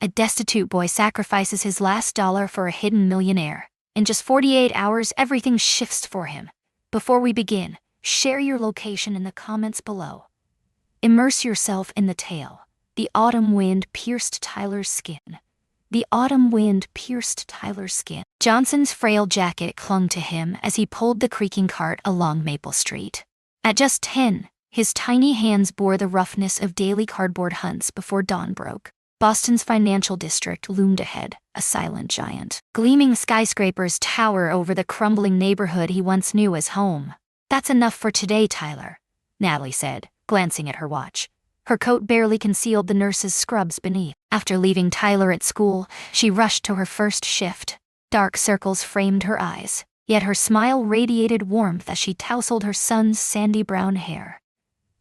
A destitute boy sacrifices his last dollar for a hidden millionaire. In just 48 hours, everything shifts for him. Before we begin, share your location in the comments below. Immerse yourself in the tale. The autumn wind pierced Tyler's skin. The autumn wind pierced Tyler's skin. Johnson's frail jacket clung to him as he pulled the creaking cart along Maple Street. At just 10, his tiny hands bore the roughness of daily cardboard hunts before dawn broke. Boston's financial district loomed ahead, a silent giant. Gleaming skyscrapers tower over the crumbling neighborhood he once knew as home. "That's enough for today, Tyler," Natalie said, glancing at her watch. Her coat barely concealed the nurse's scrubs beneath. After leaving Tyler at school, she rushed to her first shift. Dark circles framed her eyes, yet her smile radiated warmth as she tousled her son's sandy brown hair.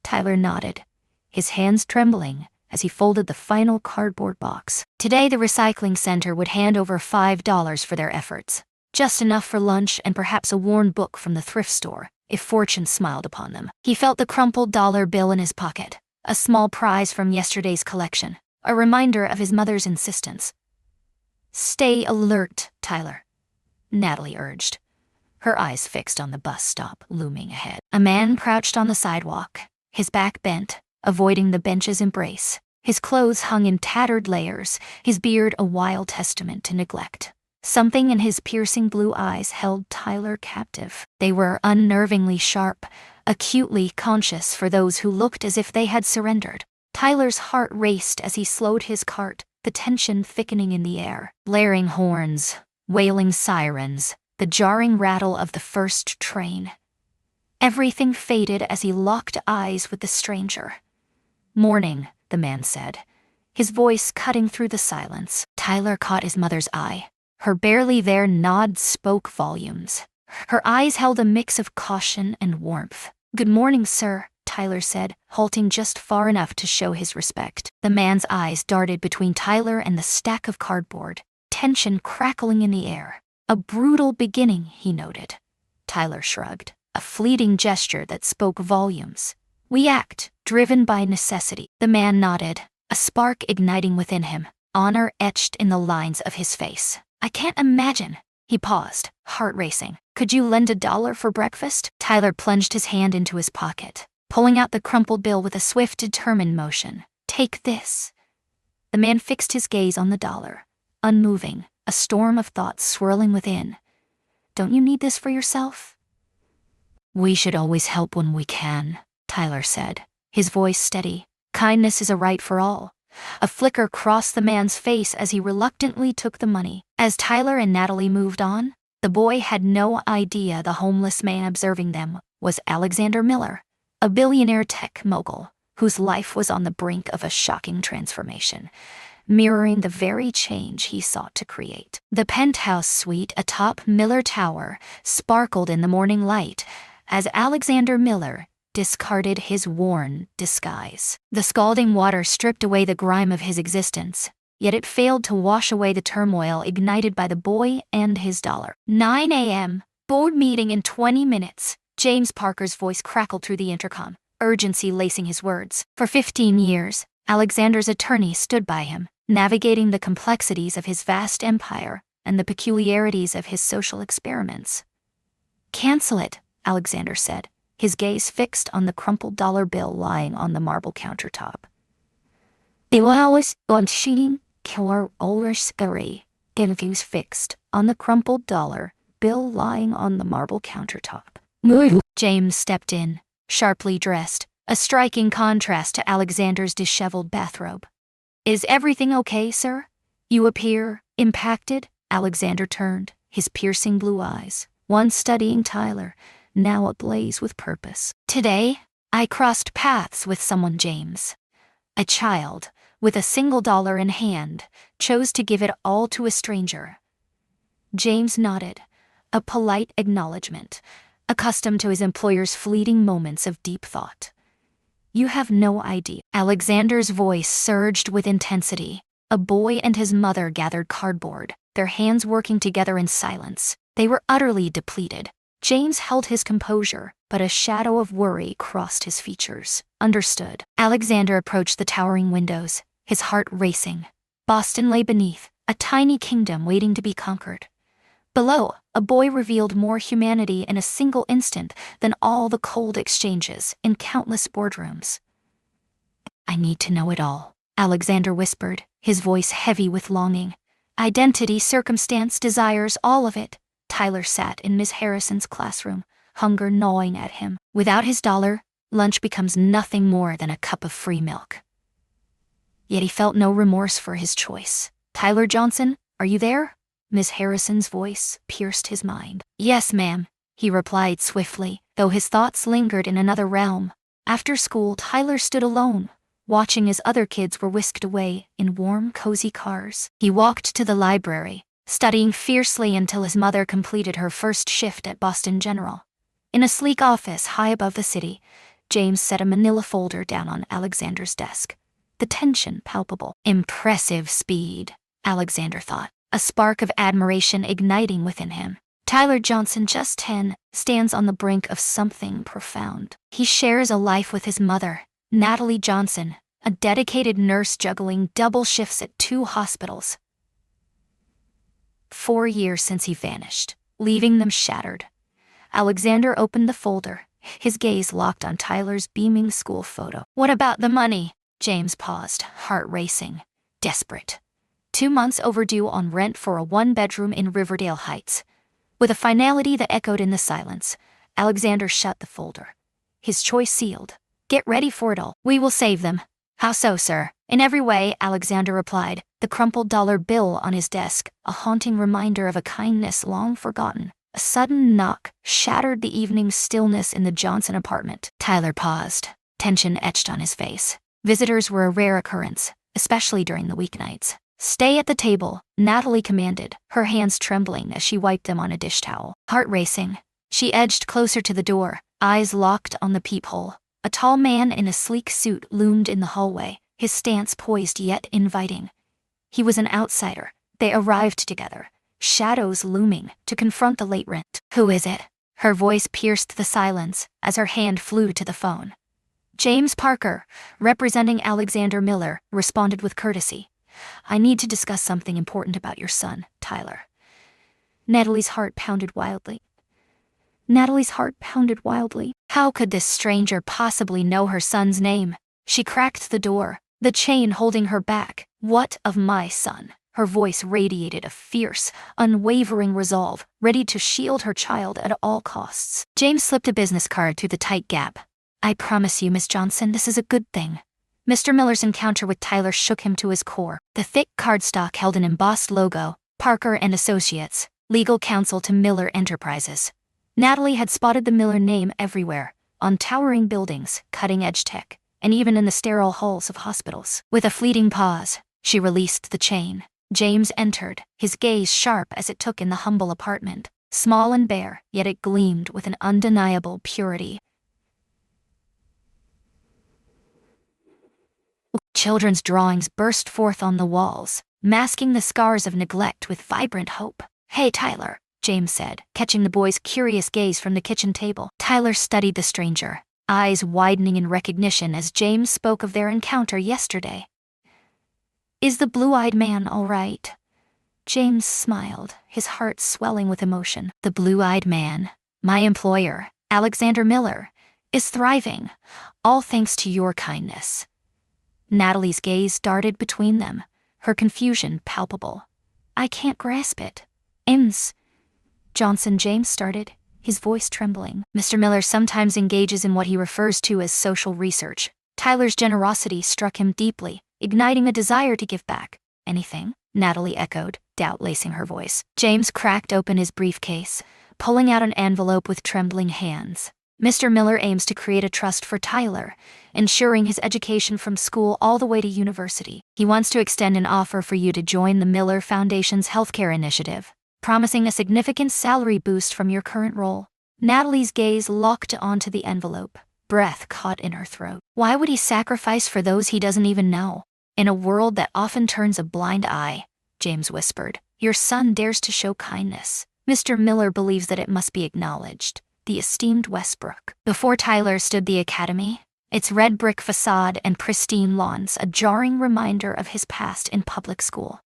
Tyler nodded, his hands trembling as he folded the final cardboard box. Today the recycling center would hand over $5 for their efforts. Just enough for lunch and perhaps a worn book from the thrift store, if fortune smiled upon them. He felt the crumpled dollar bill in his pocket, a small prize from yesterday's collection, a reminder of his mother's insistence. "Stay alert, Tyler," Natalie urged, her eyes fixed on the bus stop looming ahead. A man crouched on the sidewalk, his back bent, avoiding the bench's embrace. His clothes hung in tattered layers, his beard a wild testament to neglect. Something in his piercing blue eyes held Tyler captive. They were unnervingly sharp, acutely conscious for those who looked as if they had surrendered. Tyler's heart raced as he slowed his cart, the tension thickening in the air. Blaring horns, wailing sirens, the jarring rattle of the first train. Everything faded as he locked eyes with the stranger. "Morning," the man said, his voice cutting through the silence. Tyler caught his mother's eye. Her barely there nod spoke volumes. Her eyes held a mix of caution and warmth. "Good morning, sir," Tyler said, halting just far enough to show his respect. The man's eyes darted between Tyler and the stack of cardboard, tension crackling in the air. "A brutal beginning," he noted. Tyler shrugged, a fleeting gesture that spoke volumes. "We act, driven by necessity." The man nodded, a spark igniting within him, honor etched in the lines of his face. "I can't imagine." He paused, heart racing. "Could you lend $1 for breakfast?" Tyler plunged his hand into his pocket, pulling out the crumpled bill with a swift, determined motion. "Take this." The man fixed his gaze on the dollar, unmoving, a storm of thoughts swirling within. "Don't you need this for yourself?" "We should always help when we can," Tyler said, his voice steady. "Kindness is a right for all." A flicker crossed the man's face as he reluctantly took the money. As Tyler and Natalie moved on, the boy had no idea the homeless man observing them was Alexander Miller, a billionaire tech mogul whose life was on the brink of a shocking transformation, mirroring the very change he sought to create. The penthouse suite atop Miller Tower sparkled in the morning light as Alexander Miller discarded his worn disguise. The scalding water stripped away the grime of his existence, yet it failed to wash away the turmoil ignited by the boy and his dollar. 9 a.m., board meeting in 20 minutes. James Parker's voice crackled through the intercom, urgency lacing his words. For 15 years, Alexander's attorney stood by him, navigating the complexities of his vast empire and the peculiarities of his social experiments. "Cancel it," Alexander said, his gaze fixed on the crumpled dollar bill lying on the marble countertop. "Iwawas on sheen killer olorskari," gaze fixed on the crumpled dollar bill lying on the marble countertop. "Move." James stepped in, sharply dressed, a striking contrast to Alexander's disheveled bathrobe. "Is everything okay, sir? You appear impacted." Alexander turned, his piercing blue eyes, once studying Tyler, now ablaze with purpose. "Today, I crossed paths with someone, James. A child, with a single dollar in hand, chose to give it all to a stranger." James nodded, a polite acknowledgement, accustomed to his employer's fleeting moments of deep thought. "You have no idea." Alexander's voice surged with intensity. A boy and his mother gathered cardboard, their hands working together in silence. They were utterly depleted. James held his composure, but a shadow of worry crossed his features. "Understood." Alexander approached the towering windows, his heart racing. Boston lay beneath, a tiny kingdom waiting to be conquered. Below, a boy revealed more humanity in a single instant than all the cold exchanges in countless boardrooms. "I need to know it all," Alexander whispered, his voice heavy with longing. "Identity, circumstance, desires, all of it." Tyler sat in Miss Harrison's classroom, hunger gnawing at him. Without his dollar, lunch becomes nothing more than a cup of free milk. Yet he felt no remorse for his choice. "Tyler Johnson, are you there?" Miss Harrison's voice pierced his mind. "Yes, ma'am," he replied swiftly, though his thoughts lingered in another realm. After school, Tyler stood alone, watching as other kids were whisked away in warm, cozy cars. He walked to the library, studying fiercely until his mother completed her first shift at Boston General. In a sleek office high above the city, James set a manila folder down on Alexander's desk, the tension palpable. Impressive speed, Alexander thought, a spark of admiration igniting within him. Tyler Johnson, just 10, stands on the brink of something profound. He shares a life with his mother, Natalie Johnson, a dedicated nurse juggling double shifts at 2 hospitals. 4 years since he vanished, leaving them shattered. Alexander opened the folder, his gaze locked on Tyler's beaming school photo. "What about the money?" James paused, heart racing, desperate. 2 months overdue on rent for a 1-bedroom in Riverdale Heights. With a finality that echoed in the silence, Alexander shut the folder, his choice sealed. "Get ready for it all. We will save them." "How so, sir?" "In every way," Alexander replied, the crumpled dollar bill on his desk, a haunting reminder of a kindness long forgotten. A sudden knock shattered the evening's stillness in the Johnson apartment. Tyler paused, tension etched on his face. Visitors were a rare occurrence, especially during the weeknights. "Stay at the table," Natalie commanded, her hands trembling as she wiped them on a dish towel. Heart racing, she edged closer to the door, eyes locked on the peephole. A tall man in a sleek suit loomed in the hallway, his stance poised yet inviting. He was an outsider. They arrived together, shadows looming, to confront the late rent. "Who is it?" Her voice pierced the silence as her hand flew to the phone. James Parker, representing Alexander Miller, responded with courtesy. "I need to discuss something important about your son, Tyler." Natalie's heart pounded wildly. How could this stranger possibly know her son's name? She cracked the door, the chain holding her back. "What of my son?" Her voice radiated a fierce, unwavering resolve, ready to shield her child at all costs. James slipped a business card through the tight gap. "I promise you, Miss Johnson, this is a good thing." Mr. Miller's encounter with Tyler shook him to his core. The thick cardstock held an embossed logo, Parker and Associates, legal counsel to Miller Enterprises. Natalie had spotted the Miller name everywhere, on towering buildings, cutting-edge tech, and even in the sterile halls of hospitals. With a fleeting pause, she released the chain. James entered, his gaze sharp as it took in the humble apartment. Small and bare, yet it gleamed with an undeniable purity. Children's drawings burst forth on the walls, masking the scars of neglect with vibrant hope. "Hey, Tyler," James said, catching the boy's curious gaze from the kitchen table. Tyler studied the stranger, eyes widening in recognition as James spoke of their encounter yesterday. "Is the blue-eyed man all right?" James smiled, his heart swelling with emotion. "The blue-eyed man, my employer, Alexander Miller, is thriving, all thanks to your kindness." Natalie's gaze darted between them, her confusion palpable. "I can't grasp it." Johnson," James started, his voice trembling. "Mr. Miller sometimes engages in what he refers to as social research." Tyler's generosity struck him deeply, igniting a desire to give back. "Anything?" Natalie echoed, doubt lacing her voice. James cracked open his briefcase, pulling out an envelope with trembling hands. "Mr. Miller aims to create a trust for Tyler, ensuring his education from school all the way to university. He wants to extend an offer for you to join the Miller Foundation's healthcare initiative, promising a significant salary boost from your current role." Natalie's gaze locked onto the envelope, breath caught in her throat. Why would he sacrifice for those he doesn't even know? "In a world that often turns a blind eye," James whispered, "your son dares to show kindness. Mr. Miller believes that it must be acknowledged." The esteemed Westbrook. Before Tyler stood the academy, its red brick facade and pristine lawns a jarring reminder of his past in public school.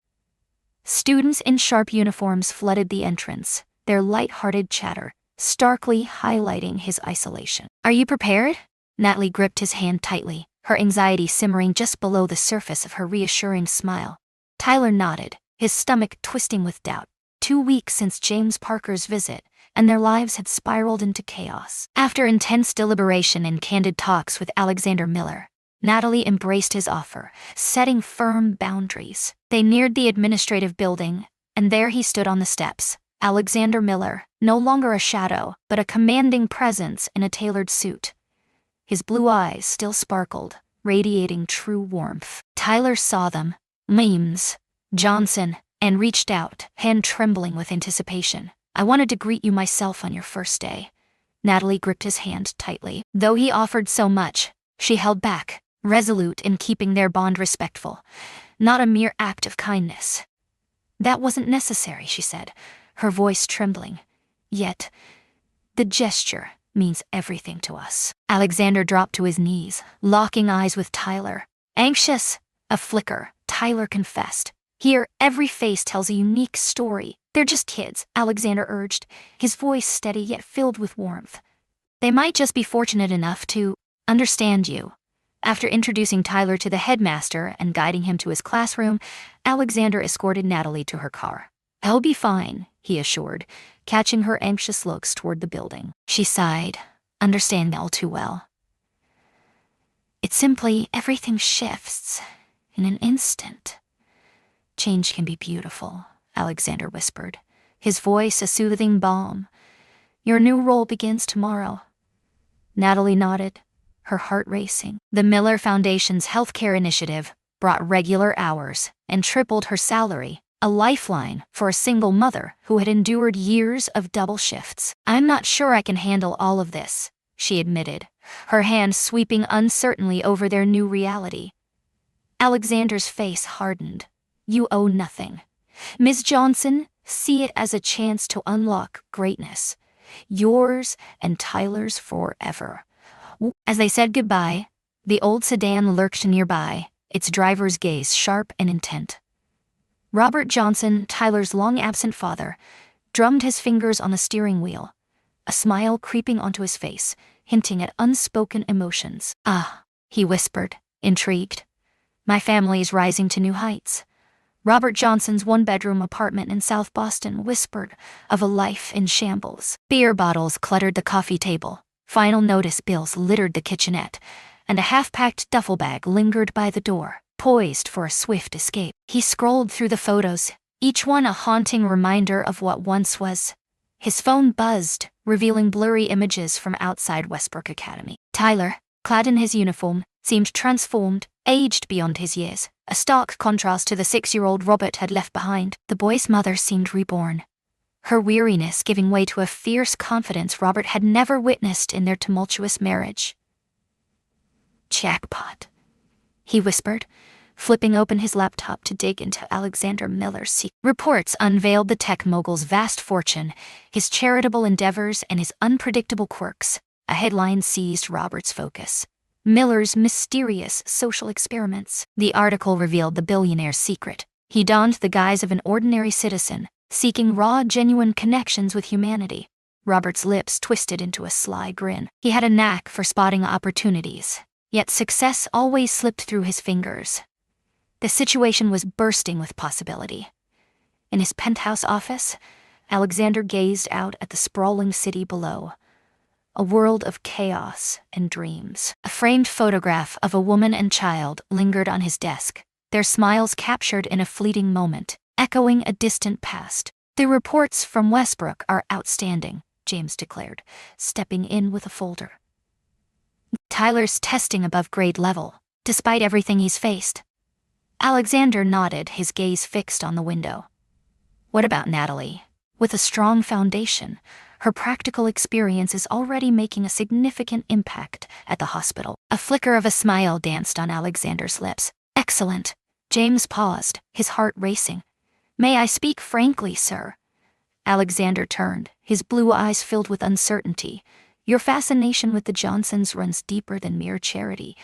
Students in sharp uniforms flooded the entrance, their light-hearted chatter starkly highlighting his isolation. "Are you prepared?" Natalie gripped his hand tightly, her anxiety simmering just below the surface of her reassuring smile. Tyler nodded, his stomach twisting with doubt. 2 weeks since James Parker's visit, and their lives had spiraled into chaos. After intense deliberation and candid talks with Alexander Miller, Natalie embraced his offer, setting firm boundaries. They neared the administrative building, and there he stood on the steps, Alexander Miller, no longer a shadow, but a commanding presence in a tailored suit. His blue eyes still sparkled, radiating true warmth. Tyler saw them, Mims, Johnson, and reached out, hand trembling with anticipation. "I wanted to greet you myself on your first day." Natalie gripped his hand tightly. Though he offered so much, she held back, resolute in keeping their bond respectful, not a mere act of kindness. "That wasn't necessary," she said, her voice trembling. "Yet, the gesture means everything to us." Alexander dropped to his knees, locking eyes with Tyler. "Anxious?" A flicker, Tyler confessed. "Here, every face tells a unique story. They're just kids," Alexander urged, his voice steady yet filled with warmth. "They might just be fortunate enough to understand you." After introducing Tyler to the headmaster and guiding him to his classroom, Alexander escorted Natalie to her car. "I'll be fine," he assured, catching her anxious looks toward the building. She sighed, understanding all too well. "It's simply everything shifts in an instant." "Change can be beautiful," Alexander whispered, his voice a soothing balm. "Your new role begins tomorrow." Natalie nodded, her heart racing. The Miller Foundation's healthcare initiative brought regular hours and tripled her salary, a lifeline for a single mother who had endured years of double shifts. "I'm not sure I can handle all of this," she admitted, her hand sweeping uncertainly over their new reality. Alexander's face hardened. "You owe nothing. Ms. Johnson, see it as a chance to unlock greatness. Yours and Tyler's forever." As they said goodbye, the old sedan lurked nearby, its driver's gaze sharp and intent. Robert Johnson, Tyler's long-absent father, drummed his fingers on the steering wheel, a smile creeping onto his face, hinting at unspoken emotions. "Ah," he whispered, intrigued. "My family's rising to new heights." Robert Johnson's one-bedroom apartment in South Boston whispered of a life in shambles. Beer bottles cluttered the coffee table, final notice bills littered the kitchenette, and a half-packed duffel bag lingered by the door, poised for a swift escape. He scrolled through the photos, each one a haunting reminder of what once was. His phone buzzed, revealing blurry images from outside Westbrook Academy. Tyler, clad in his uniform, seemed transformed, aged beyond his years, a stark contrast to the 6-year-old Robert had left behind. The boy's mother seemed reborn, her weariness giving way to a fierce confidence Robert had never witnessed in their tumultuous marriage. "Jackpot," he whispered, flipping open his laptop to dig into Alexander Miller's secret. Reports unveiled the tech mogul's vast fortune, his charitable endeavors, and his unpredictable quirks. A headline seized Robert's focus: "Miller's mysterious social experiments." The article revealed the billionaire's secret. He donned the guise of an ordinary citizen, seeking raw, genuine connections with humanity. Robert's lips twisted into a sly grin. He had a knack for spotting opportunities, yet success always slipped through his fingers. The situation was bursting with possibility. In his penthouse office, Alexander gazed out at the sprawling city below, a world of chaos and dreams. A framed photograph of a woman and child lingered on his desk, their smiles captured in a fleeting moment, echoing a distant past. "The reports from Westbrook are outstanding," James declared, stepping in with a folder. "Tyler's testing above grade level, despite everything he's faced." Alexander nodded, his gaze fixed on the window. "What about Natalie? With a strong foundation, her practical experience is already making a significant impact at the hospital." A flicker of a smile danced on Alexander's lips. "Excellent." James paused, his heart racing. "May I speak frankly, sir?" Alexander turned, his blue eyes filled with uncertainty. Your fascination with the Johnsons runs deeper than mere charity.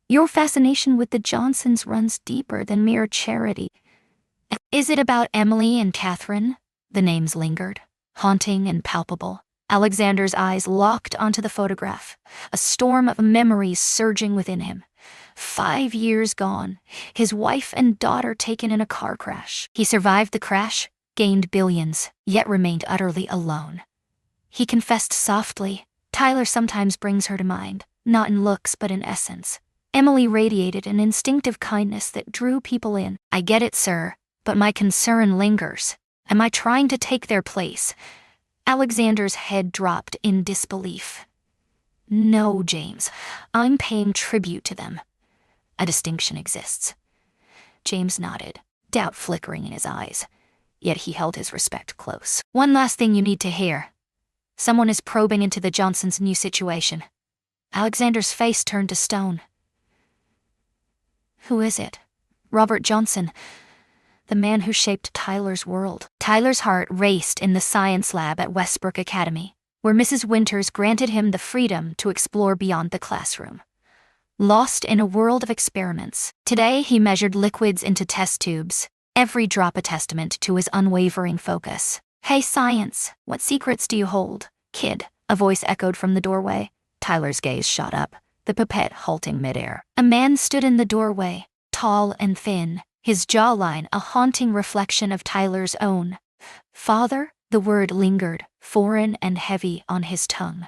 Your fascination with the Johnsons runs deeper than mere charity. Is it about Emily and Catherine? The names lingered, haunting and palpable. Alexander's eyes locked onto the photograph, a storm of memories surging within him. 5 years gone, his wife and daughter taken in a car crash. He survived the crash, gained billions, yet remained utterly alone. He confessed softly, Tyler sometimes brings her to mind, not in looks but in essence. Emily radiated an instinctive kindness that drew people in. I get it, sir, but my concern lingers. Am I trying to take their place? Alexander's head dropped in disbelief. No, James, I'm paying tribute to them. A distinction exists. James nodded, doubt flickering in his eyes, yet he held his respect close. One last thing you need to hear. Someone is probing into the Johnsons' new situation. Alexander's face turned to stone. Who is it? Robert Johnson, the man who shaped Tyler's world. Tyler's heart raced in the science lab at Westbrook Academy, where Mrs. Winters granted him the freedom to explore beyond the classroom. Lost in a world of experiments, today he measured liquids into test tubes, every drop a testament to his unwavering focus. Hey science, what secrets do you hold, kid? A voice echoed from the doorway. Tyler's gaze shot up, the pipette halting midair. A man stood in the doorway, tall and thin, his jawline a haunting reflection of Tyler's own. Father, the word lingered, foreign and heavy on his tongue.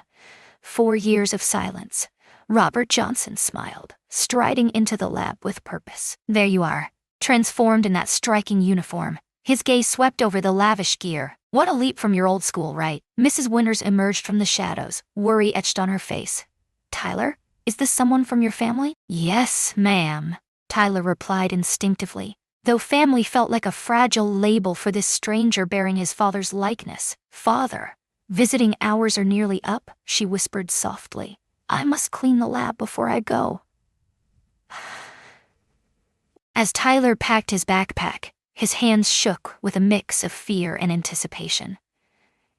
4 years of silence. Robert Johnson smiled, striding into the lab with purpose. There you are, transformed in that striking uniform. His gaze swept over the lavish gear. What a leap from your old school, right? Mrs. Winters emerged from the shadows, worry etched on her face. Tyler, is this someone from your family? Yes, ma'am, Tyler replied instinctively, though family felt like a fragile label for this stranger bearing his father's likeness. Father, visiting hours are nearly up, she whispered softly. I must clean the lab before I go. As Tyler packed his backpack, his hands shook with a mix of fear and anticipation.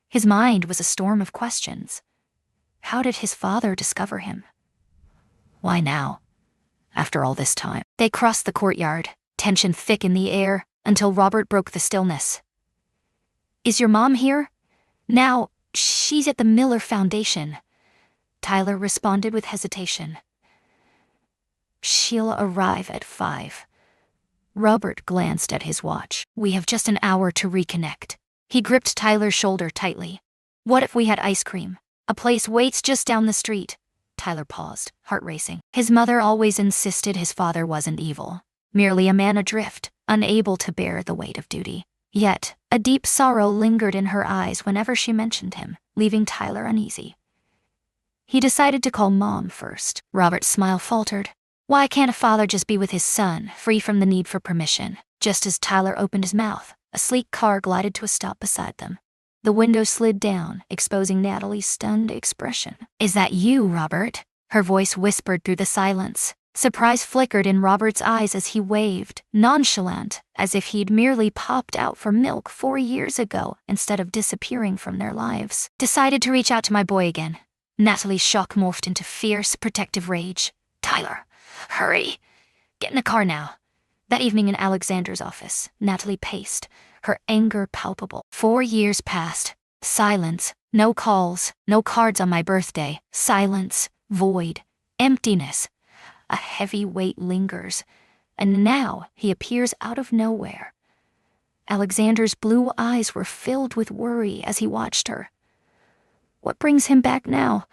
His mind was a storm of questions. How did his father discover him? Why now? After all this time. They crossed the courtyard, tension thick in the air, until Robert broke the stillness. Is your mom here? Now, she's at the Miller Foundation. Tyler responded with hesitation. She'll arrive at 5. Robert glanced at his watch. We have just an hour to reconnect. He gripped Tyler's shoulder tightly. What if we had ice cream? A place waits just down the street. Tyler paused, heart racing. His mother always insisted his father wasn't evil, merely a man adrift, unable to bear the weight of duty. Yet, a deep sorrow lingered in her eyes whenever she mentioned him, leaving Tyler uneasy. He decided to call Mom first. Robert's smile faltered. Why can't a father just be with his son, free from the need for permission? Just as Tyler opened his mouth, a sleek car glided to a stop beside them. The window slid down, exposing Natalie's stunned expression. Is that you, Robert? Her voice whispered through the silence. Surprise flickered in Robert's eyes as he waved, nonchalant, as if he'd merely popped out for milk 4 years ago instead of disappearing from their lives. Decided to reach out to my boy again. Natalie's shock morphed into fierce, protective rage. Tyler, hurry! Get in the car now. That evening in Alexander's office, Natalie paced, her anger palpable. 4 years passed. Silence. No calls, no cards on my birthday. Silence, void, emptiness. A heavy weight lingers, and now he appears out of nowhere. Alexander's blue eyes were filled with worry as he watched her. What brings him back now?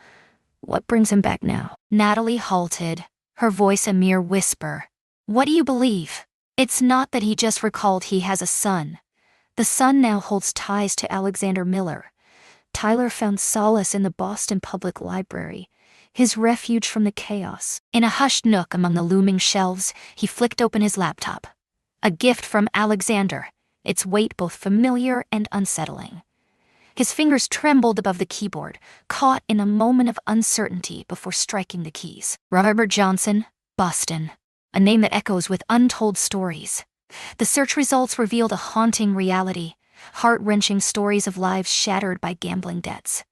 What brings him back now? Natalie halted, her voice a mere whisper. What do you believe? It's not that he just recalled he has a son. The son now holds ties to Alexander Miller. Tyler found solace in the Boston Public Library, his refuge from the chaos. In a hushed nook among the looming shelves, he flicked open his laptop. A gift from Alexander, its weight both familiar and unsettling. His fingers trembled above the keyboard, caught in a moment of uncertainty before striking the keys. Robert Johnson, Boston, a name that echoes with untold stories. The search results revealed a haunting reality, heart-wrenching stories of lives shattered by gambling debts.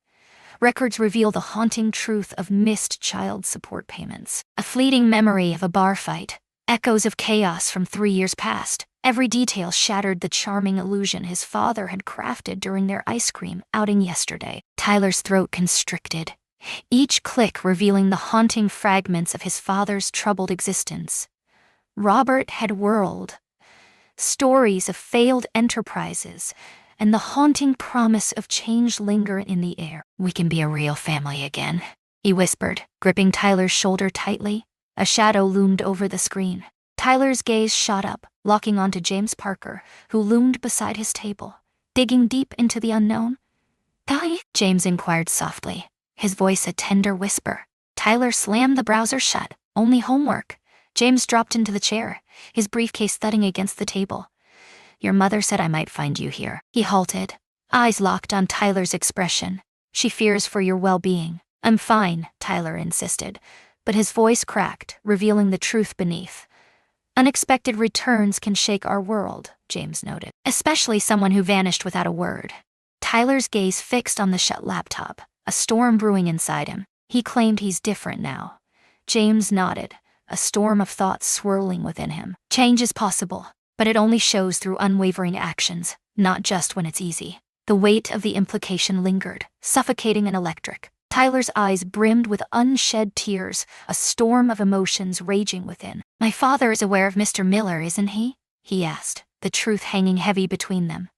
records reveal the haunting truth of missed child support payments. A fleeting memory of a bar fight, echoes of chaos from 3 years past. Every detail shattered the charming illusion his father had crafted during their ice cream outing yesterday. Tyler's throat constricted, each click revealing the haunting fragments of his father's troubled existence. Robert had whirled stories of failed enterprises, and the haunting promise of change linger in the air. "We can be a real family again," he whispered, gripping Tyler's shoulder tightly. A shadow loomed over the screen. Tyler's gaze shot up, locking onto James Parker, who loomed beside his table, digging deep into the unknown. "Daddy?" James inquired softly, his voice a tender whisper. Tyler slammed the browser shut. "Only homework." James dropped into the chair, his briefcase thudding against the table. "Your mother said I might find you here." He halted, eyes locked on Tyler's expression. "She fears for your well-being." "I'm fine," Tyler insisted, but his voice cracked, revealing the truth beneath. "Unexpected returns can shake our world," James noted, "especially someone who vanished without a word." Tyler's gaze fixed on the shut laptop, a storm brewing inside him. "He claimed he's different now." James nodded, a storm of thoughts swirling within him. "Change is possible, but it only shows through unwavering actions, not just when it's easy." The weight of the implication lingered, suffocating and electric. Tyler's eyes brimmed with unshed tears, a storm of emotions raging within. "My father is aware of Mr. Miller, isn't he?" he asked, the truth hanging heavy between them.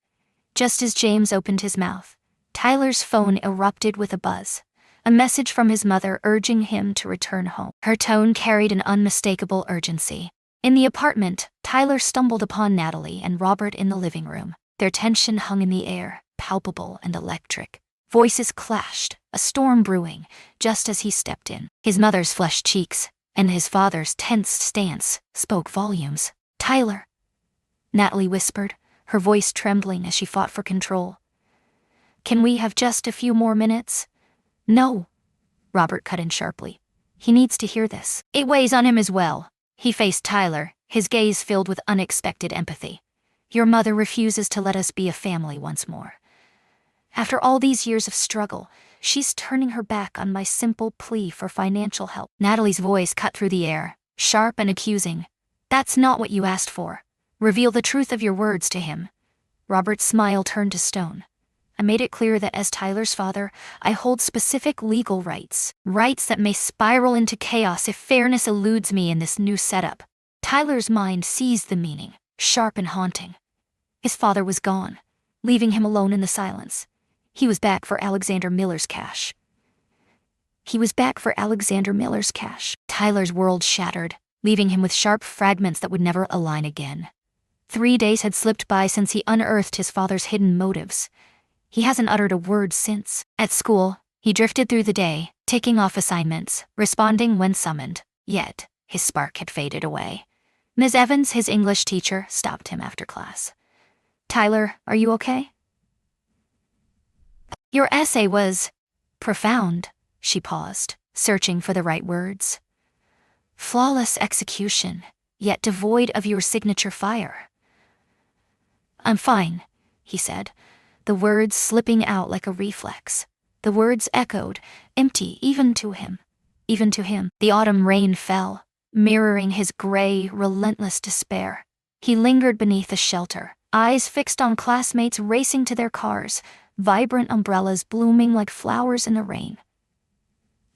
Just as James opened his mouth, Tyler's phone erupted with a buzz. A message from his mother urging him to return home. Her tone carried an unmistakable urgency. In the apartment, Tyler stumbled upon Natalie and Robert in the living room. Their tension hung in the air, palpable and electric. Voices clashed, a storm brewing, just as he stepped in. His mother's flushed cheeks, and his father's tensed stance, spoke volumes. "Tyler," Natalie whispered, her voice trembling as she fought for control. "Can we have just a few more minutes?" "No," Robert cut in sharply. "He needs to hear this. It weighs on him as well." He faced Tyler, his gaze filled with unexpected empathy. "Your mother refuses to let us be a family once more. After all these years of struggle, she's turning her back on my simple plea for financial help." Natalie's voice cut through the air, sharp and accusing. "That's not what you asked for. Reveal the truth of your words to him." Robert's smile turned to stone. "I made it clear that as Tyler's father, I hold specific legal rights. Rights that may spiral into chaos if fairness eludes me in this new setup." Tyler's mind seized the meaning, sharp and haunting. His father was gone, leaving him alone in the silence. He was back for Alexander Miller's cash. Tyler's world shattered, leaving him with sharp fragments that would never align again. 3 days had slipped by since he unearthed his father's hidden motives. He hasn't uttered a word since. At school, he drifted through the day, ticking off assignments, responding when summoned. Yet, his spark had faded away. Ms. Evans, his English teacher, stopped him after class. "Tyler, are you okay?" "Your essay was profound," she paused, searching for the right words. "Flawless execution, yet devoid of your signature fire." "I'm fine," he said, the words slipping out like a reflex. The words echoed, empty even to him. The autumn rain fell, mirroring his gray, relentless despair. He lingered beneath the shelter, eyes fixed on classmates racing to their cars, vibrant umbrellas blooming like flowers in the rain.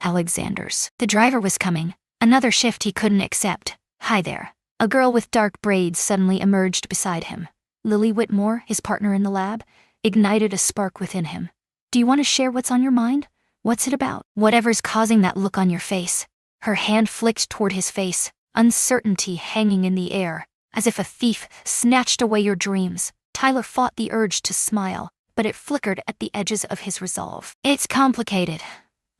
Alexander's. The driver was coming, another shift he couldn't accept. "Hi there." A girl with dark braids suddenly emerged beside him. Lily Whitmore, his partner in the lab, ignited a spark within him. "Do you want to share what's on your mind? What's it about?" "Whatever's causing that look on your face." Her hand flicked toward his face, uncertainty hanging in the air, as if a thief snatched away your dreams. Tyler fought the urge to smile, but it flickered at the edges of his resolve. "It's complicated,"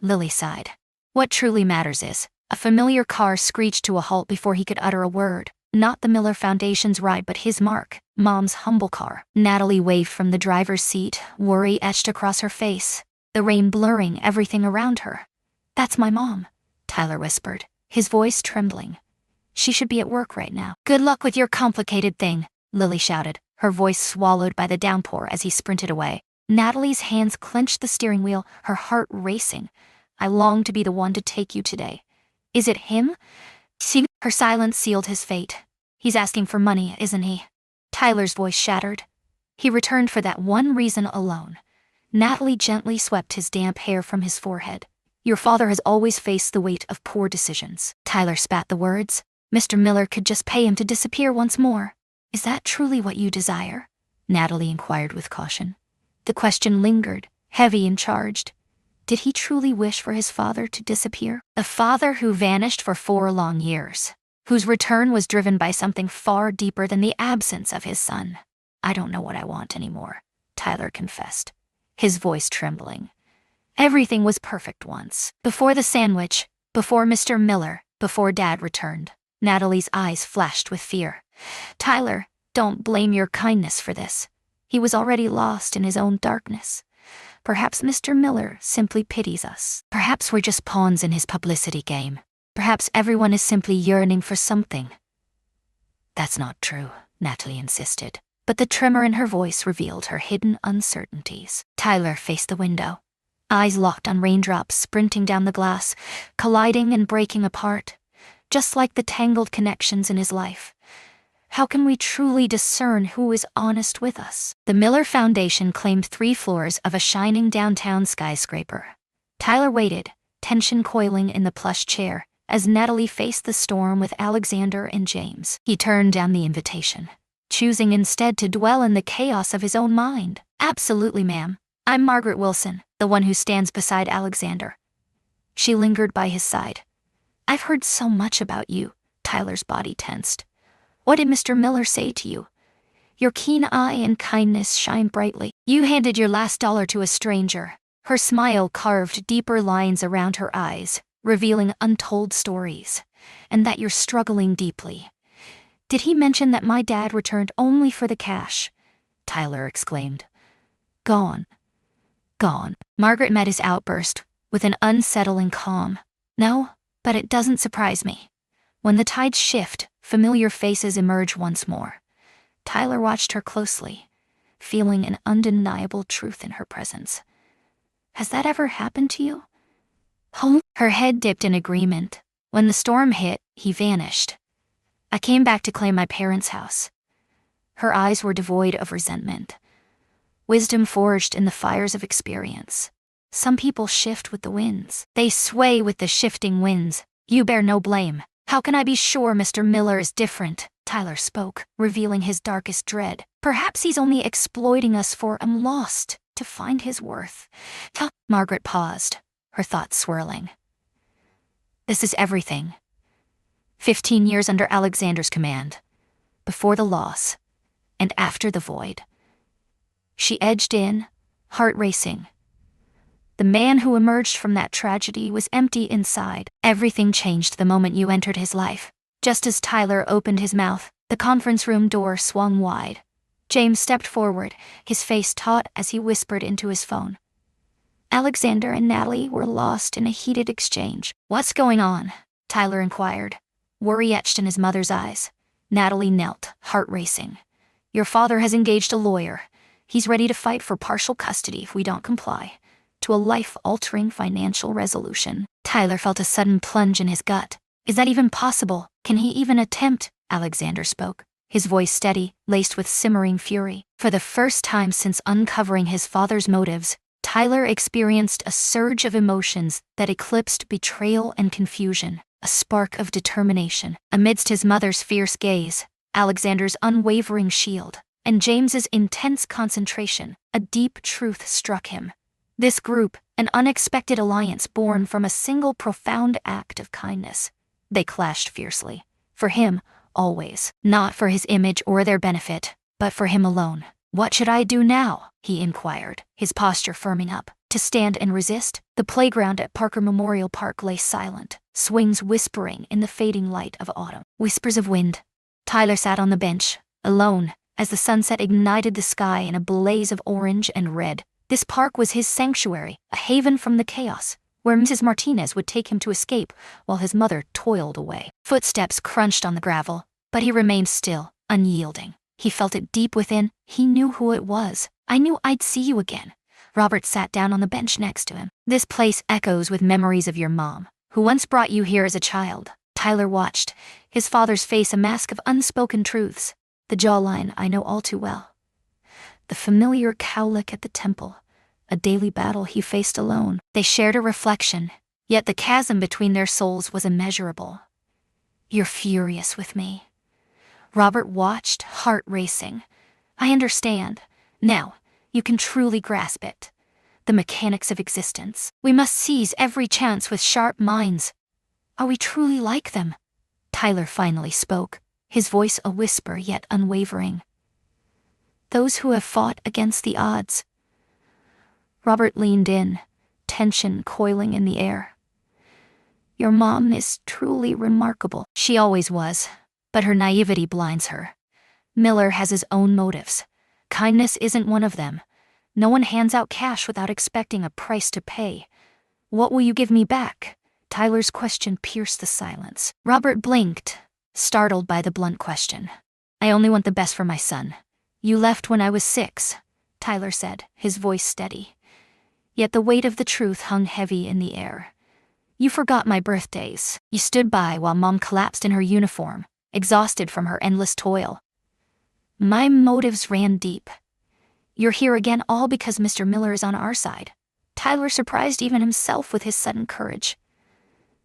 Lily sighed. "What truly matters is," a familiar car screeched to a halt before he could utter a word. Not the Miller Foundation's ride, but his mark, Mom's humble car. Natalie waved from the driver's seat, worry etched across her face, the rain blurring everything around her. "That's my mom," Tyler whispered, his voice trembling. "She should be at work right now." "Good luck with your complicated thing," Lily shouted, her voice swallowed by the downpour as he sprinted away. Natalie's hands clenched the steering wheel, her heart racing. I long to be the one to take you today. Is it him? Her silence sealed his fate. He's asking for money, isn't he? Tyler's voice shattered. He returned for that one reason alone. Natalie gently swept his damp hair from his forehead. Your father has always faced the weight of poor decisions. Tyler spat the words. Mr. Miller could just pay him to disappear once more. Is that truly what you desire? Natalie inquired with caution. The question lingered, heavy and charged. Did he truly wish for his father to disappear? A father who vanished for 4 long years, whose return was driven by something far deeper than the absence of his son. I don't know what I want anymore, Tyler confessed, his voice trembling. Everything was perfect once. Before the sandwich, before Mr. Miller, before Dad returned. Natalie's eyes flashed with fear. Tyler, don't blame your kindness for this. He was already lost in his own darkness. Perhaps Mr. Miller simply pities us. Perhaps we're just pawns in his publicity game. Perhaps everyone is simply yearning for something. That's not true, Natalie insisted, but the tremor in her voice revealed her hidden uncertainties. Tyler faced the window, eyes locked on raindrops sprinting down the glass, colliding and breaking apart, just like the tangled connections in his life. How can we truly discern who is honest with us? The Miller Foundation claimed 3 floors of a shining downtown skyscraper. Tyler waited, tension coiling in the plush chair, as Natalie faced the storm with Alexander and James. He turned down the invitation, choosing instead to dwell in the chaos of his own mind. Absolutely, ma'am. I'm Margaret Wilson, the one who stands beside Alexander. She lingered by his side. I've heard so much about you. Tyler's body tensed. What did Mr. Miller say to you? Your keen eye and kindness shine brightly. You handed your last dollar to a stranger. Her smile carved deeper lines around her eyes, revealing untold stories, and that you're struggling deeply. Did he mention that my dad returned only for the cash? Tyler exclaimed. Gone. Gone. Margaret met his outburst with an unsettling calm. No, but it doesn't surprise me. When the tides shift, familiar faces emerge once more. Tyler watched her closely, feeling an undeniable truth in her presence. Has that ever happened to you? Her head dipped in agreement. When the storm hit, he vanished. I came back to claim my parents' house. Her eyes were devoid of resentment. Wisdom forged in the fires of experience. Some people shift with the winds. They sway with the shifting winds. You bear no blame. How can I be sure Mr. Miller is different? Tyler spoke, revealing his darkest dread. Perhaps he's only exploiting us for I'm lost to find his worth. Margaret paused, her thoughts swirling. This is everything. 15 years under Alexander's command, before the loss, and after the void. She edged in, heart racing. The man who emerged from that tragedy was empty inside. Everything changed the moment you entered his life. Just as Tyler opened his mouth, the conference room door swung wide. James stepped forward, his face taut as he whispered into his phone. Alexander and Natalie were lost in a heated exchange. What's going on? Tyler inquired, worry etched in his mother's eyes. Natalie knelt, heart racing. Your father has engaged a lawyer. He's ready to fight for partial custody if we don't comply. To a life-altering financial resolution. Tyler felt a sudden plunge in his gut. Is that even possible? Can he even attempt? Alexander spoke, his voice steady, laced with simmering fury. For the first time since uncovering his father's motives, Tyler experienced a surge of emotions that eclipsed betrayal and confusion, a spark of determination. Amidst his mother's fierce gaze, Alexander's unwavering shield, and James's intense concentration, a deep truth struck him. This group, an unexpected alliance born from a single profound act of kindness. They clashed fiercely. For him, always. Not for his image or their benefit, but for him alone. What should I do now? He inquired, his posture firming up. To stand and resist? The playground at Parker Memorial Park lay silent, swings whispering in the fading light of autumn. Whispers of wind. Tyler sat on the bench, alone, as the sunset ignited the sky in a blaze of orange and red. This park was his sanctuary, a haven from the chaos, where Mrs. Martinez would take him to escape while his mother toiled away. Footsteps crunched on the gravel, but he remained still, unyielding. He felt it deep within. He knew who it was. I knew I'd see you again. Robert sat down on the bench next to him. This place echoes with memories of your mom, who once brought you here as a child. Tyler watched, his father's face a mask of unspoken truths. The jawline I know all too well. The familiar cowlick at the temple, a daily battle he faced alone. They shared a reflection, yet the chasm between their souls was immeasurable. You're furious with me. Robert watched, heart racing. I understand. Now, you can truly grasp it. The mechanics of existence. We must seize every chance with sharp minds. Are we truly like them? Tyler finally spoke, his voice a whisper yet unwavering. Those who have fought against the odds. Robert leaned in, tension coiling in the air. Your mom is truly remarkable. She always was, but her naivety blinds her. Miller has his own motives. Kindness isn't one of them. No one hands out cash without expecting a price to pay. What will you give me back? Tyler's question pierced the silence. Robert blinked, startled by the blunt question. I only want the best for my son. You left when I was 6, Tyler said, his voice steady. Yet the weight of the truth hung heavy in the air. You forgot my birthdays. You stood by while Mom collapsed in her uniform, exhausted from her endless toil. My motives ran deep. You're here again all because Mr. Miller is on our side. Tyler surprised even himself with his sudden courage.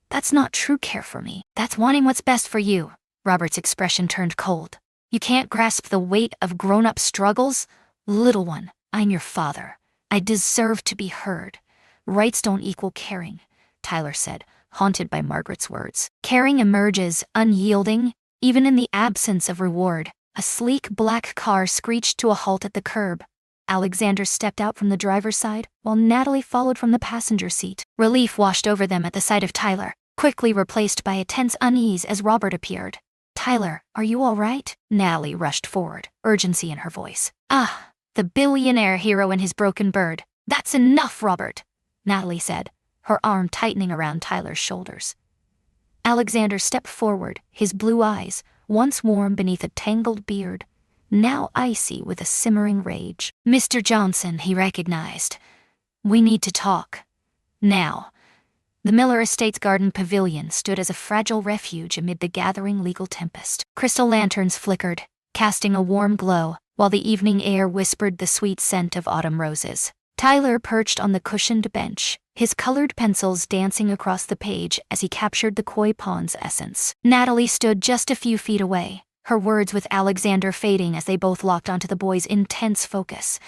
That's not true care for me. That's wanting what's best for you. Robert's expression turned cold. You can't grasp the weight of grown-up struggles? Little one, I'm your father. I deserve to be heard. Rights don't equal caring, Tyler said, haunted by Margaret's words. Caring emerges, unyielding, even in the absence of reward. A sleek black car screeched to a halt at the curb. Alexander stepped out from the driver's side, while Natalie followed from the passenger seat. Relief washed over them at the sight of Tyler, quickly replaced by a tense unease as Robert appeared. Tyler, are you all right? Natalie rushed forward, urgency in her voice. Ah, the billionaire hero and his broken bird. That's enough, Robert, Natalie said, her arm tightening around Tyler's shoulders. Alexander stepped forward, his blue eyes, once warm beneath a tangled beard, now icy with a simmering rage. Mr. Johnson, he recognized. We need to talk. Now. The Miller Estate's garden pavilion stood as a fragile refuge amid the gathering legal tempest. Crystal lanterns flickered, casting a warm glow, while the evening air whispered the sweet scent of autumn roses. Tyler perched on the cushioned bench, his colored pencils dancing across the page as he captured the koi pond's essence. Natalie stood just a few feet away, her words with Alexander fading as they both locked onto the boy's intense focus.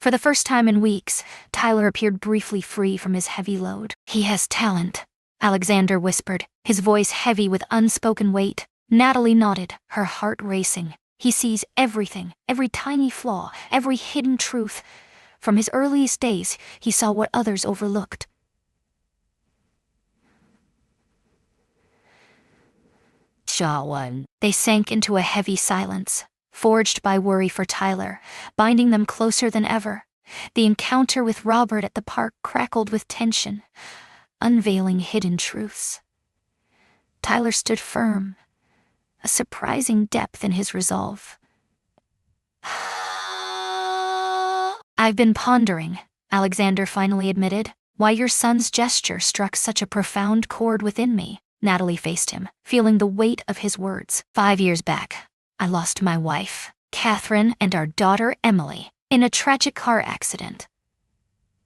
For the first time in weeks, Tyler appeared briefly free from his heavy load. He has talent, Alexander whispered, his voice heavy with unspoken weight. Natalie nodded, her heart racing. He sees everything, every tiny flaw, every hidden truth. From his earliest days, he saw what others overlooked. Shawan. They sank into a heavy silence, forged by worry for Tyler, binding them closer than ever. The encounter with Robert at the park crackled with tension, unveiling hidden truths. Tyler stood firm, a surprising depth in his resolve. I've been pondering, Alexander finally admitted, why your son's gesture struck such a profound chord within me. Natalie faced him, feeling the weight of his words. 5 years back, I lost my wife, Catherine, and our daughter, Emily, in a tragic car accident.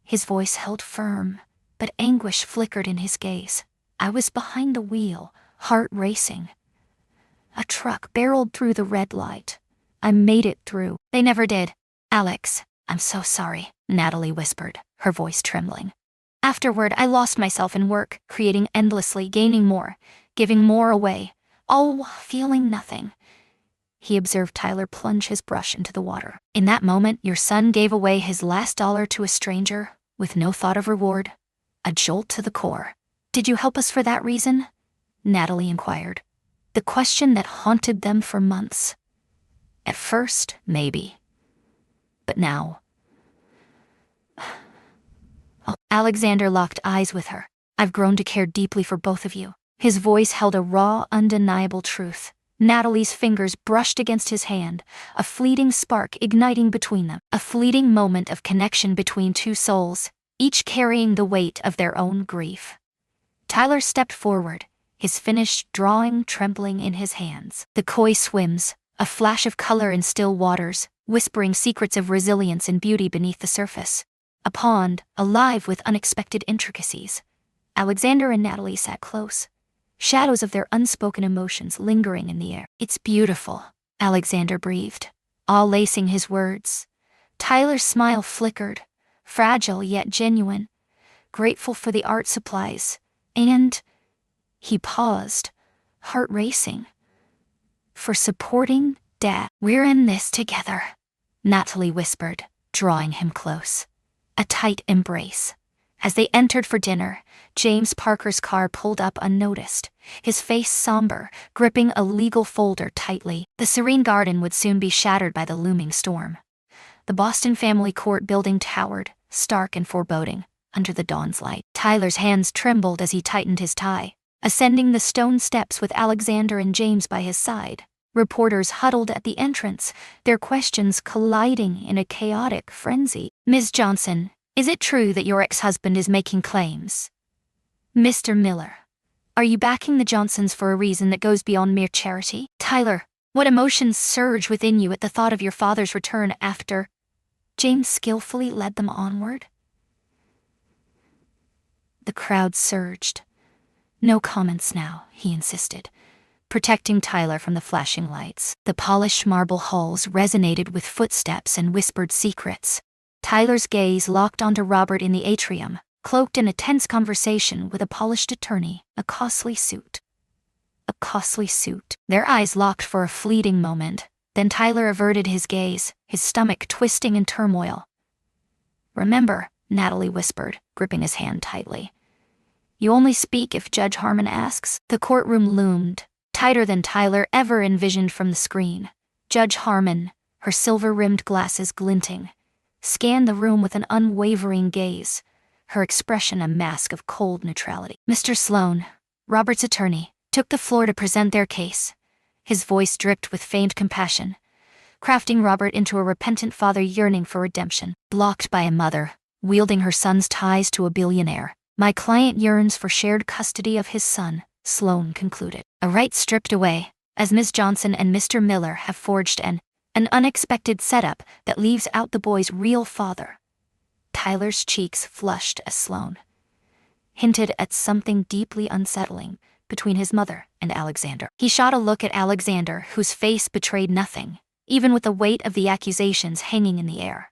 His voice held firm, but anguish flickered in his gaze. I was behind the wheel, heart racing. A truck barreled through the red light. I made it through. They never did. Alex, I'm so sorry, Natalie whispered, her voice trembling. Afterward, I lost myself in work, creating endlessly, gaining more, giving more away, all while feeling nothing. He observed Tyler plunge his brush into the water. In that moment, your son gave away his last dollar to a stranger, with no thought of reward. A jolt to the core. Did you help us for that reason? Natalie inquired. The question that haunted them for months. At first, maybe. But now... Alexander locked eyes with her. I've grown to care deeply for both of you. His voice held a raw, undeniable truth. Natalie's fingers brushed against his hand, a fleeting spark igniting between them. A fleeting moment of connection between two souls, each carrying the weight of their own grief. Tyler stepped forward, his finished drawing trembling in his hands. The koi swims, a flash of color in still waters, whispering secrets of resilience and beauty beneath the surface. A pond, alive with unexpected intricacies. Alexander and Natalie sat close, shadows of their unspoken emotions lingering in the air. "It's beautiful," Alexander breathed, all lacing his words. Tyler's smile flickered, fragile yet genuine, grateful for the art supplies, and he paused, heart racing. "For supporting Dad. We're in this together," Natalie whispered, drawing him close. A tight embrace. As they entered for dinner, James Parker's car pulled up unnoticed, his face somber, gripping a legal folder tightly. The serene garden would soon be shattered by the looming storm. The Boston family court building towered, stark and foreboding, under the dawn's light. Tyler's hands trembled as he tightened his tie, ascending the stone steps with Alexander and James by his side. Reporters huddled at the entrance, their questions colliding in a chaotic frenzy. "Ms. Johnson, is it true that your ex-husband is making claims?" "Mr. Miller, are you backing the Johnsons for a reason that goes beyond mere charity?" "Tyler, what emotions surge within you at the thought of your father's return after—" James skillfully led them onward. The crowd surged. "No comments now," he insisted, protecting Tyler from the flashing lights. The polished marble halls resonated with footsteps and whispered secrets. Tyler's gaze locked onto Robert in the atrium, cloaked in a tense conversation with a polished attorney, a costly suit. Their eyes locked for a fleeting moment, then Tyler averted his gaze, his stomach twisting in turmoil. "Remember," Natalie whispered, gripping his hand tightly. "You only speak if Judge Harmon asks." The courtroom loomed, tighter than Tyler ever envisioned from the screen. Judge Harmon, her silver-rimmed glasses glinting, scanned the room with an unwavering gaze, her expression a mask of cold neutrality. Mr. Sloan, Robert's attorney, took the floor to present their case. His voice dripped with feigned compassion, crafting Robert into a repentant father yearning for redemption. Blocked by a mother, wielding her son's ties to a billionaire, my client yearns for shared custody of his son, Sloan concluded. A right stripped away, as Ms. Johnson and Mr. Miller have forged an unexpected setup that leaves out the boy's real father. Tyler's cheeks flushed as Sloan hinted at something deeply unsettling between his mother and Alexander. He shot a look at Alexander, whose face betrayed nothing, even with the weight of the accusations hanging in the air.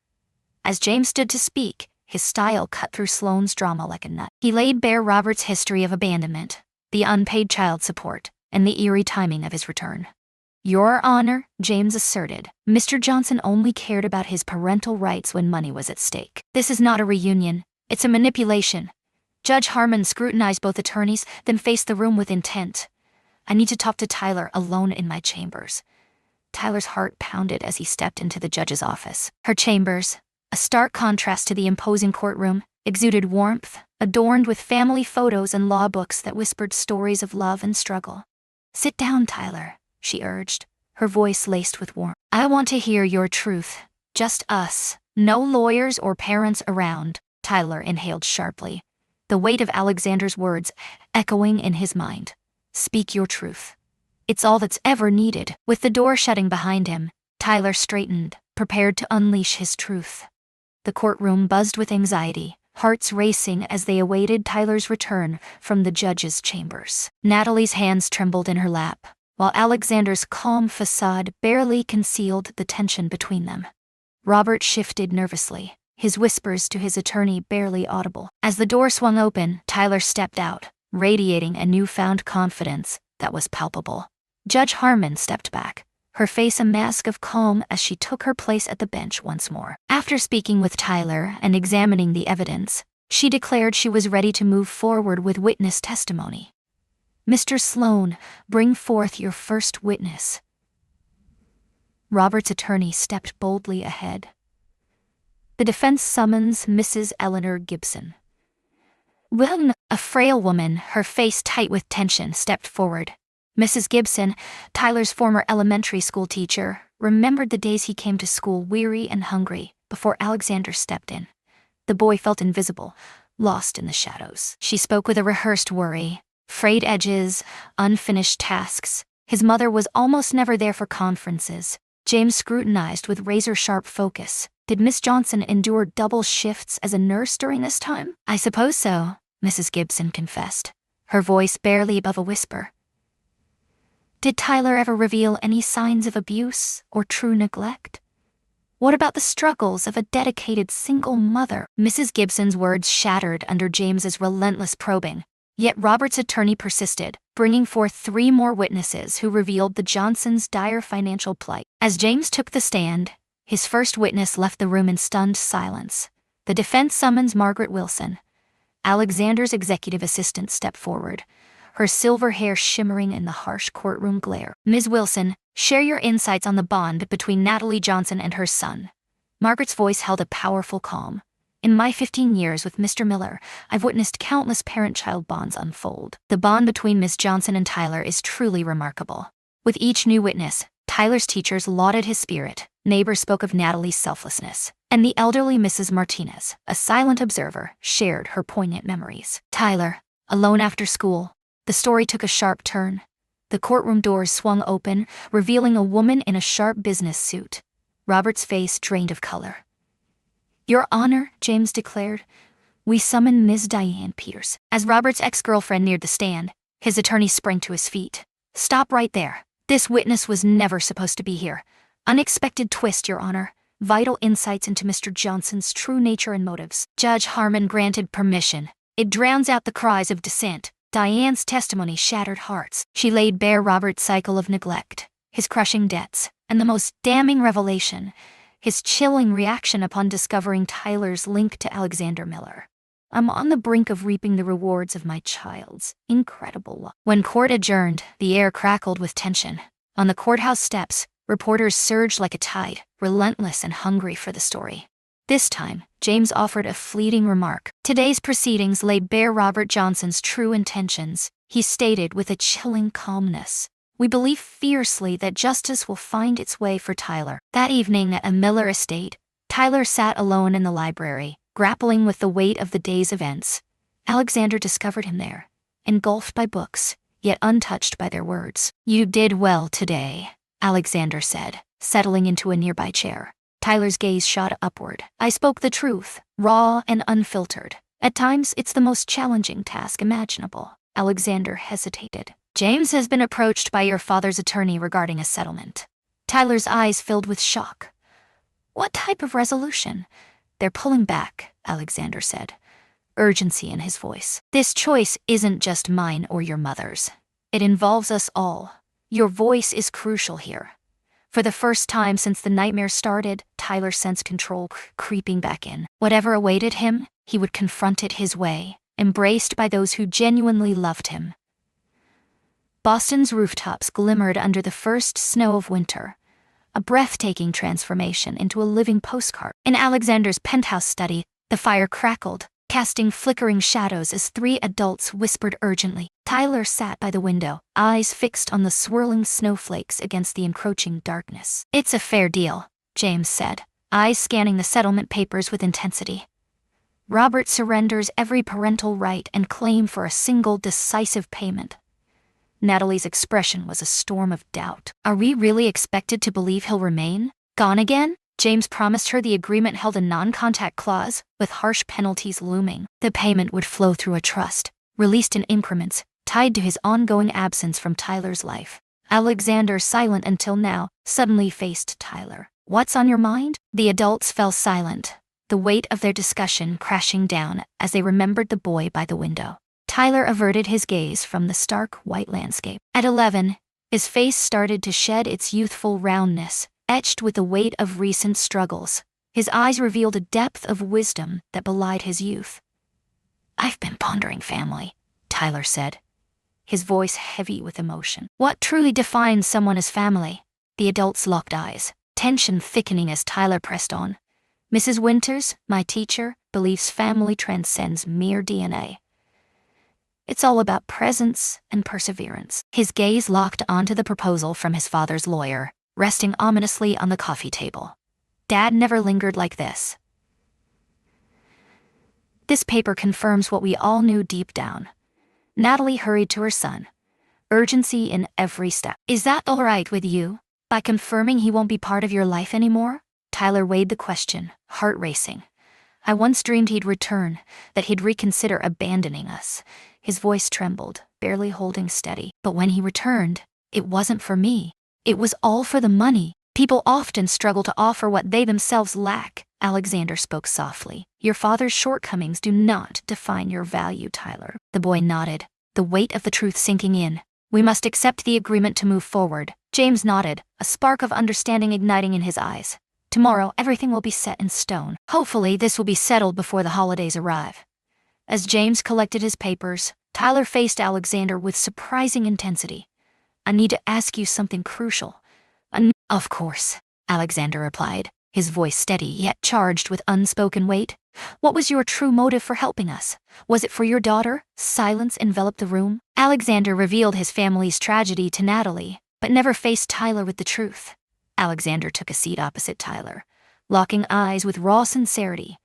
As James stood to speak, his style cut through Sloan's drama like a nut. He laid bare Robert's history of abandonment, the unpaid child support, and the eerie timing of his return. "Your Honor," James asserted, "Mr. Johnson only cared about his parental rights when money was at stake. This is not a reunion, it's a manipulation." Judge Harmon scrutinized both attorneys, then faced the room with intent. "I need to talk to Tyler alone in my chambers." Tyler's heart pounded as he stepped into the judge's office. Her chambers, a stark contrast to the imposing courtroom, exuded warmth, adorned with family photos and law books that whispered stories of love and struggle. "Sit down, Tyler," she urged, her voice laced with warmth. "I want to hear your truth. Just us. No lawyers or parents around." Tyler inhaled sharply, the weight of Alexander's words echoing in his mind. "Speak your truth. It's all that's ever needed." With the door shutting behind him, Tyler straightened, prepared to unleash his truth. The courtroom buzzed with anxiety, hearts racing as they awaited Tyler's return from the judge's chambers. Natalie's hands trembled in her lap, while Alexander's calm facade barely concealed the tension between them. Robert shifted nervously, his whispers to his attorney barely audible. As the door swung open, Tyler stepped out, radiating a newfound confidence that was palpable. Judge Harmon stepped back, her face a mask of calm as she took her place at the bench once more. After speaking with Tyler and examining the evidence, she declared she was ready to move forward with witness testimony. "Mr. Sloan, bring forth your first witness." Robert's attorney stepped boldly ahead. "The defense summons Mrs. Eleanor Gibson." Wilton, a frail woman, her face tight with tension, stepped forward. Mrs. Gibson, Tyler's former elementary school teacher, remembered the days he came to school weary and hungry before Alexander stepped in. The boy felt invisible, lost in the shadows. She spoke with a rehearsed worry, frayed edges, unfinished tasks. His mother was almost never there for conferences. James scrutinized with razor-sharp focus. Did Miss Johnson endure double shifts as a nurse during this time? I suppose so, Mrs. Gibson confessed, her voice barely above a whisper. Did Tyler ever reveal any signs of abuse or true neglect? What about the struggles of a dedicated single mother? Mrs. Gibson's words shattered under James's relentless probing. Yet Robert's attorney persisted, bringing forth 3 more witnesses who revealed the Johnsons' dire financial plight. As James took the stand, his first witness left the room in stunned silence. The defense summons Margaret Wilson. Alexander's executive assistant stepped forward, her silver hair shimmering in the harsh courtroom glare. Ms. Wilson, share your insights on the bond between Natalie Johnson and her son. Margaret's voice held a powerful calm. In my 15 years with Mr. Miller, I've witnessed countless parent-child bonds unfold. The bond between Miss Johnson and Tyler is truly remarkable. With each new witness, Tyler's teachers lauded his spirit, neighbors spoke of Natalie's selflessness, and the elderly Mrs. Martinez, a silent observer, shared her poignant memories. Tyler, alone after school. The story took a sharp turn. The courtroom doors swung open, revealing a woman in a sharp business suit. Robert's face drained of color. Your Honor, James declared, we summon Ms. Diane Peters. As Robert's ex-girlfriend neared the stand, his attorney sprang to his feet. Stop right there. This witness was never supposed to be here. Unexpected twist, Your Honor. Vital insights into Mr. Johnson's true nature and motives. Judge Harmon granted permission. It drowns out the cries of dissent. Diane's testimony shattered hearts. She laid bare Robert's cycle of neglect, his crushing debts, and the most damning revelation, his chilling reaction upon discovering Tyler's link to Alexander Miller. I'm on the brink of reaping the rewards of my child's incredible love. When court adjourned, the air crackled with tension. On the courthouse steps, reporters surged like a tide, relentless and hungry for the story. This time, James offered a fleeting remark. Today's proceedings lay bare Robert Johnson's true intentions. He stated with a chilling calmness, we believe fiercely that justice will find its way for Tyler. That evening at a Miller estate, Tyler sat alone in the library, grappling with the weight of the day's events. Alexander discovered him there, engulfed by books, yet untouched by their words. You did well today, Alexander said, settling into a nearby chair. Tyler's gaze shot upward. I spoke the truth, raw and unfiltered. At times, it's the most challenging task imaginable. Alexander hesitated. James has been approached by your father's attorney regarding a settlement. Tyler's eyes filled with shock. What type of resolution? They're pulling back, Alexander said, urgency in his voice. This choice isn't just mine or your mother's. It involves us all. Your voice is crucial here. For the first time since the nightmare started, Tyler sensed control creeping back in. Whatever awaited him, he would confront it his way, embraced by those who genuinely loved him. Boston's rooftops glimmered under the first snow of winter, a breathtaking transformation into a living postcard. In Alexander's penthouse study, the fire crackled, casting flickering shadows as 3 adults whispered urgently. Tyler sat by the window, eyes fixed on the swirling snowflakes against the encroaching darkness. It's a fair deal, James said, eyes scanning the settlement papers with intensity. Robert surrenders every parental right and claim for a single decisive payment. Natalie's expression was a storm of doubt. Are we really expected to believe he'll remain? Gone again? James promised her the agreement held a non-contact clause, with harsh penalties looming. The payment would flow through a trust, released in increments, tied to his ongoing absence from Tyler's life. Alexander, silent until now, suddenly faced Tyler. What's on your mind? The adults fell silent, the weight of their discussion crashing down as they remembered the boy by the window. Tyler averted his gaze from the stark white landscape. At 11, his face started to shed its youthful roundness, etched with the weight of recent struggles. His eyes revealed a depth of wisdom that belied his youth. I've been pondering family, Tyler said, his voice heavy with emotion. What truly defines someone as family? The adults locked eyes, tension thickening as Tyler pressed on. Mrs. Winters, my teacher, believes family transcends mere DNA. It's all about presence and perseverance. His gaze locked onto the proposal from his father's lawyer, resting ominously on the coffee table. Dad never lingered like this. This paper confirms what we all knew deep down. Natalie hurried to her son. Urgency in every step. Is that all right with you? By confirming he won't be part of your life anymore? Tyler weighed the question, heart racing. I once dreamed he'd return, that he'd reconsider abandoning us. His voice trembled, barely holding steady. But when he returned, it wasn't for me. It was all for the money. People often struggle to offer what they themselves lack. Alexander spoke softly. Your father's shortcomings do not define your value, Tyler. The boy nodded, the weight of the truth sinking in. We must accept the agreement to move forward. James nodded, a spark of understanding igniting in his eyes. Tomorrow, everything will be set in stone. Hopefully, this will be settled before the holidays arrive. As James collected his papers, Tyler faced Alexander with surprising intensity. I need to ask you something crucial. Of course, Alexander replied, his voice steady yet charged with unspoken weight. What was your true motive for helping us? Was it for your daughter? Silence enveloped the room. Alexander revealed his family's tragedy to Natalie, but never faced Tyler with the truth. Alexander took a seat opposite Tyler, locking eyes with raw sincerity.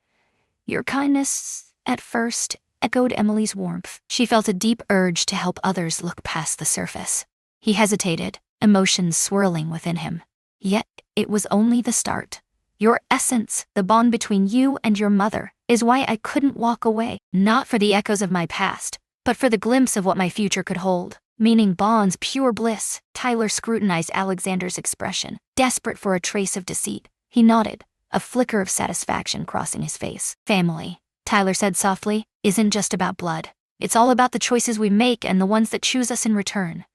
Your kindness, at first, echoed Emily's warmth. She felt a deep urge to help others look past the surface. He hesitated, emotions swirling within him. Yet, it was only the start. Your essence, the bond between you and your mother, is why I couldn't walk away. Not for the echoes of my past, but for the glimpse of what my future could hold. Meaning bonds, pure bliss. Tyler scrutinized Alexander's expression, desperate for a trace of deceit. He nodded, a flicker of satisfaction crossing his face. Family, Tyler said softly, isn't just about blood. It's all about the choices we make and the ones that choose us in return.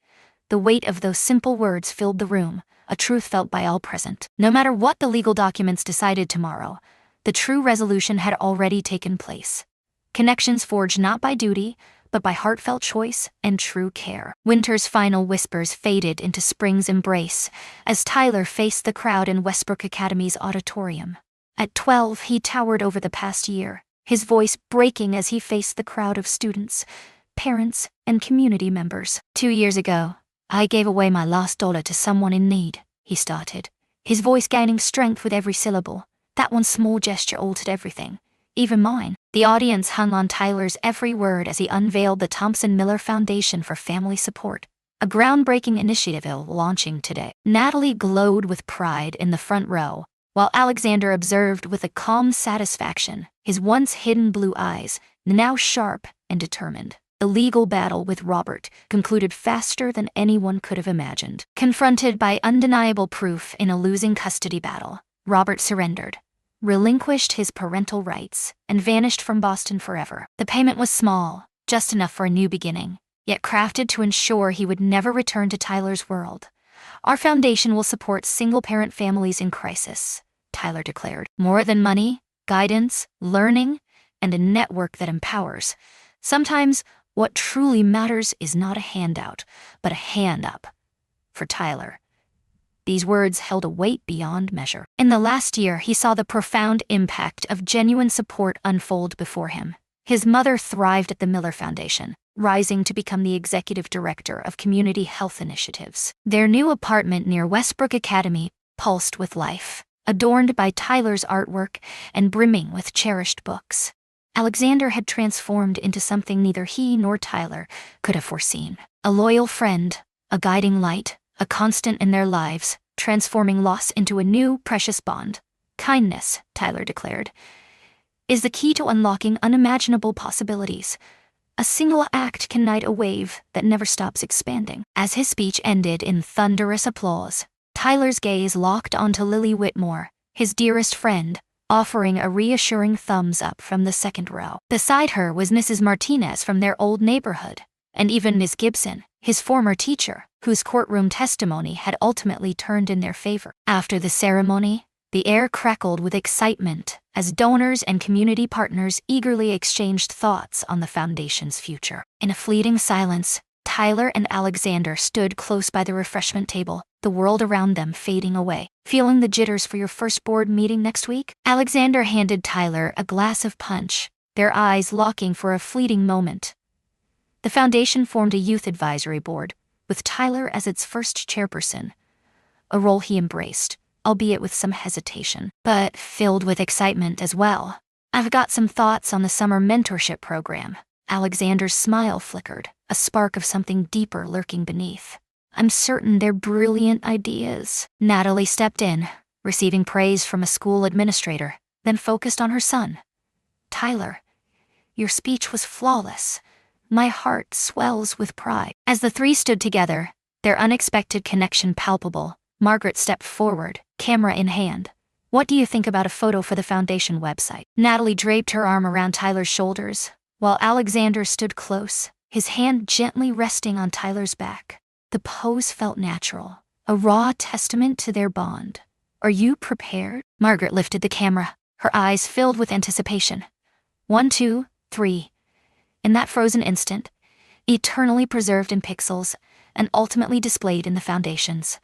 The weight of those simple words filled the room, a truth felt by all present. No matter what the legal documents decided tomorrow, the true resolution had already taken place. Connections forged not by duty, but by heartfelt choice and true care. Winter's final whispers faded into spring's embrace as Tyler faced the crowd in Westbrook Academy's auditorium. At 12, he towered over the past year, his voice breaking as he faced the crowd of students, parents, and community members. 2 years ago, I gave away my last dollar to someone in need, he started, his voice gaining strength with every syllable. That one small gesture altered everything, even mine. The audience hung on Tyler's every word as he unveiled the Thompson Miller Foundation for Family Support, a groundbreaking initiative launching today. Natalie glowed with pride in the front row, while Alexander observed with a calm satisfaction, his once hidden blue eyes, now sharp and determined. The legal battle with Robert concluded faster than anyone could have imagined. Confronted by undeniable proof in a losing custody battle, Robert surrendered, relinquished his parental rights, and vanished from Boston forever. The payment was small, just enough for a new beginning, yet crafted to ensure he would never return to Tyler's world. Our foundation will support single-parent families in crisis, Tyler declared. More than money, guidance, learning, and a network that empowers. Sometimes, what truly matters is not a handout, but a hand up. For Tyler, these words held a weight beyond measure. In the last year, he saw the profound impact of genuine support unfold before him. His mother thrived at the Miller Foundation, rising to become the executive director of community health initiatives. Their new apartment near Westbrook Academy pulsed with life, adorned by Tyler's artwork and brimming with cherished books. Alexander had transformed into something neither he nor Tyler could have foreseen. A loyal friend, a guiding light, a constant in their lives, transforming loss into a new, precious bond. Kindness, Tyler declared, is the key to unlocking unimaginable possibilities. A single act can ignite a wave that never stops expanding. As his speech ended in thunderous applause, Tyler's gaze locked onto Lily Whitmore, his dearest friend, offering a reassuring thumbs up from the second row. Beside her was Mrs. Martinez from their old neighborhood, and even Miss Gibson, his former teacher, whose courtroom testimony had ultimately turned in their favor. After the ceremony, the air crackled with excitement as donors and community partners eagerly exchanged thoughts on the foundation's future. In a fleeting silence, Tyler and Alexander stood close by the refreshment table, the world around them fading away. Feeling the jitters for your first board meeting next week? Alexander handed Tyler a glass of punch, their eyes locking for a fleeting moment. The foundation formed a youth advisory board, with Tyler as its first chairperson, a role he embraced, albeit with some hesitation, but filled with excitement as well. I've got some thoughts on the summer mentorship program. Alexander's smile flickered, a spark of something deeper lurking beneath. I'm certain they're brilliant ideas. Natalie stepped in, receiving praise from a school administrator, then focused on her son. Tyler, your speech was flawless. My heart swells with pride. As the three stood together, their unexpected connection palpable, Margaret stepped forward, camera in hand. What do you think about a photo for the foundation website? Natalie draped her arm around Tyler's shoulders, while Alexander stood close, his hand gently resting on Tyler's back. The pose felt natural, a raw testament to their bond. Are you prepared? Margaret lifted the camera, her eyes filled with anticipation. 1, 2, 3. In that frozen instant, eternally preserved in pixels and ultimately displayed in the foundations,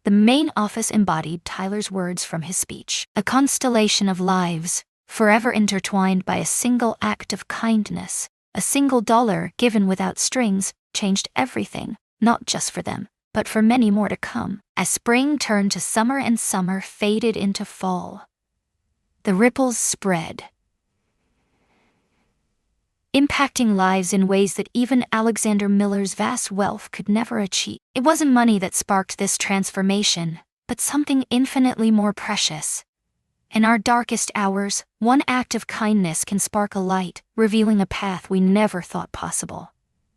the main office embodied Tyler's words from his speech. A constellation of lives, forever intertwined by a single act of kindness. A single dollar given without strings changed everything, not just for them, but for many more to come. As spring turned to summer and summer faded into fall, the ripples spread, impacting lives in ways that even Alexander Miller's vast wealth could never achieve. It wasn't money that sparked this transformation, but something infinitely more precious. In our darkest hours, one act of kindness can spark a light, revealing a path we never thought possible.